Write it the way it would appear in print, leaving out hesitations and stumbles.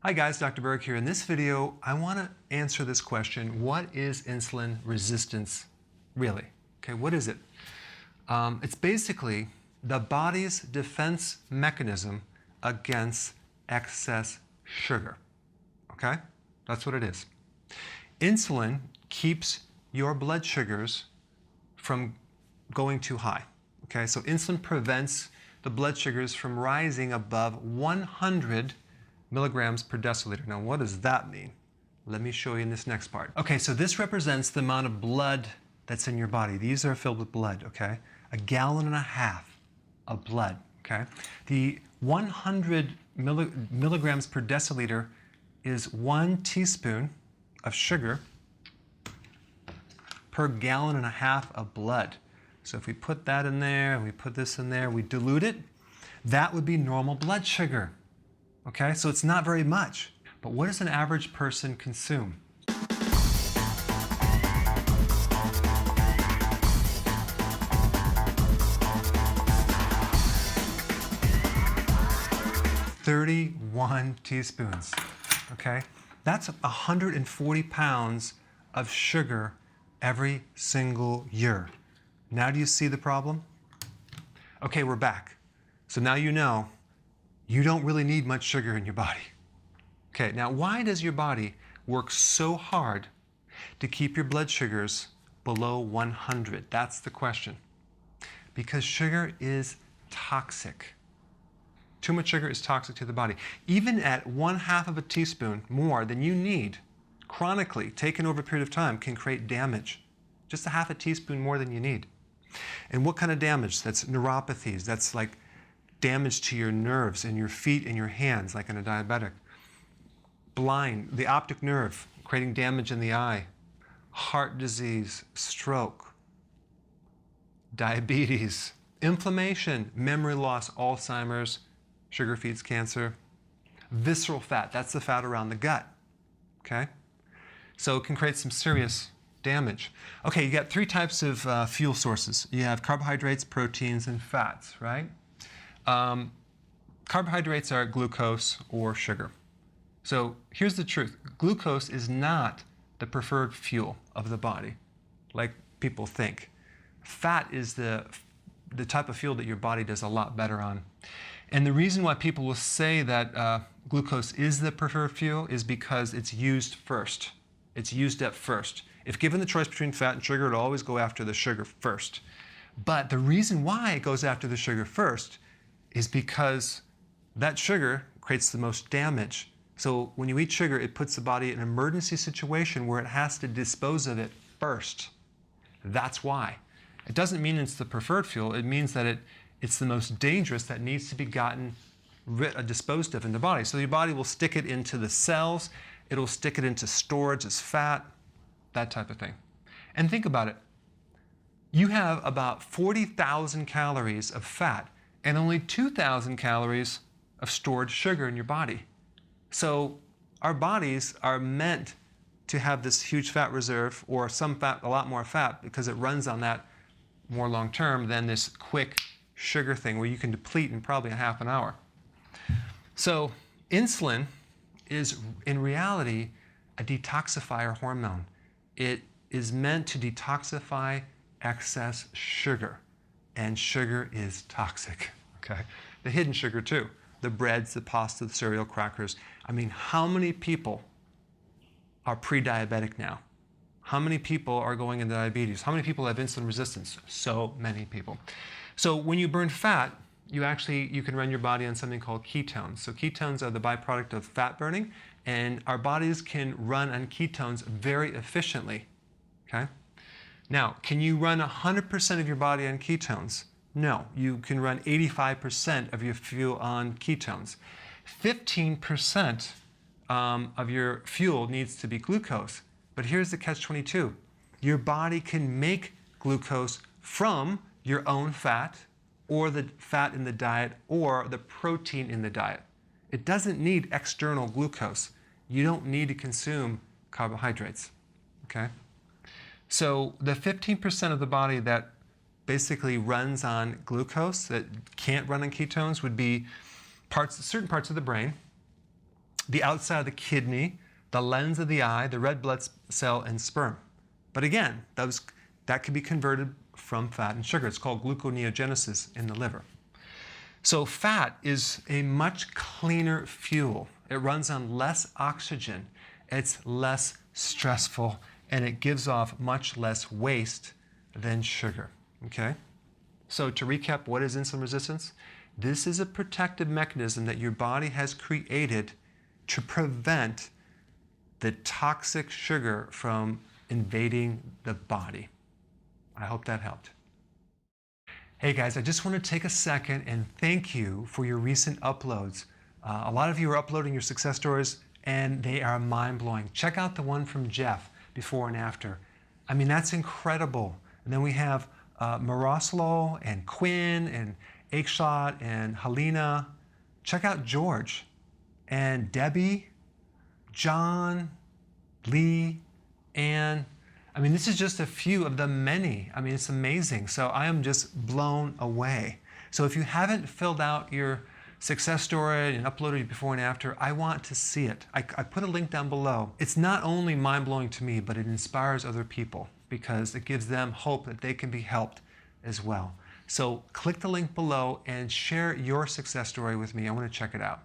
Hi guys, Dr. Berg here. In this video, I want to answer this question: what is insulin resistance really? Okay, what is it? It's basically the body's defense mechanism against excess sugar. Okay, that's what it is. Insulin keeps your blood sugars from going too high. Okay, so insulin prevents the blood sugars from rising above 100 milligrams per deciliter. Now, what does that mean? Let me show you in this next part. Okay, so this represents the amount of blood that's in your body. These are filled with blood, okay? 1.5 gallons of blood, okay? The 100 milligrams per deciliter is 1 teaspoon of sugar per 1.5 gallons of blood. So if we put that in there and we put this in there, we dilute it, that would be normal blood sugar. Okay, so it's not very much. But what does an average person consume? "31 teaspoons. Okay, that's 140 pounds of sugar every single year. Now do you see the problem? Okay, we're back. So now you know you don't really need much sugar in your body. Okay, now why does your body work so hard to keep your blood sugars below 100? That's the question. Because sugar is toxic. Too much sugar is toxic to the body. Even at 1/2 teaspoon more than you need, chronically, taken over a period of time, can create damage. Just 1/2 teaspoon more than you need. And what kind of damage? That's neuropathies. That's like damage to your nerves in your feet and your hands, like in a diabetic. Blind, the optic nerve, creating damage in the eye. Heart disease, stroke, diabetes, inflammation, memory loss, Alzheimer's, sugar feeds cancer. Visceral fat, that's the fat around the gut, okay? So it can create some serious damage. Okay, you got 3 types of fuel sources. You have carbohydrates, proteins, and fats, right? Carbohydrates are glucose or sugar. So here's the truth. Glucose is not the preferred fuel of the body, like people think. Fat is the type of fuel that your body does a lot better on. And the reason why people will say that glucose is the preferred fuel is because it's used first. It's used up first. If given the choice between fat and sugar, it'll always go after the sugar first. But the reason why it goes after the sugar first is because that sugar creates the most damage. So when you eat sugar, it puts the body in an emergency situation where it has to dispose of it first. That's why. It doesn't mean it's the preferred fuel. It means that it's the most dangerous that needs to be disposed of in the body. So your body will stick it into the cells. It'll stick it into storage as fat, that type of thing. And think about it. You have about 40,000 calories of fat and only 2,000 calories of stored sugar in your body. So our bodies are meant to have this huge fat reserve, or some fat, a lot more fat, because it runs on that more long term than this quick sugar thing where you can deplete in probably a half an hour. So insulin is in reality a detoxifier hormone. It is meant to detoxify excess sugar. And sugar is toxic, okay? The hidden sugar too. The breads, the pasta, the cereal, crackers. I mean, how many people are pre-diabetic now? How many people are going into diabetes? How many people have insulin resistance? So many people. So when you burn fat, you can run your body on something called ketones. So ketones are the byproduct of fat burning, and our bodies can run on ketones very efficiently, okay? Now, can you run 100% of your body on ketones? No, you can run 85% of your fuel on ketones. 15% of your fuel needs to be glucose. But here's the catch-22. Your body can make glucose from your own fat, or the fat in the diet, or the protein in the diet. It doesn't need external glucose. You don't need to consume carbohydrates, okay? So the 15% of the body that basically runs on glucose, that can't run on ketones, would be certain parts of the brain, the outside of the kidney, the lens of the eye, the red blood cell, and sperm. But again, that can be converted from fat and sugar. It's called gluconeogenesis in the liver. So fat is a much cleaner fuel. It runs on less oxygen. It's less stressful, and it gives off much less waste than sugar. Okay? So to recap, what is insulin resistance? This is a protective mechanism that your body has created to prevent the toxic sugar from invading the body. I hope that helped. Hey guys, I just want to take a second and thank you for your recent uploads. A lot of you are uploading your success stories and they are mind-blowing. Check out the one from Jeff, before and after. I mean, that's incredible. And then we have Maroslo and Quinn and Aikshot and Helena. Check out George and Debbie, John, Lee, Ann. I mean, this is just a few of the many. I mean, it's amazing. So I am just blown away. So if you haven't filled out your success story and uploaded it before and after, I want to see it. I put a link down below. It's not only mind-blowing to me, but it inspires other people because it gives them hope that they can be helped as well. So click the link below and share your success story with me. I want to check it out.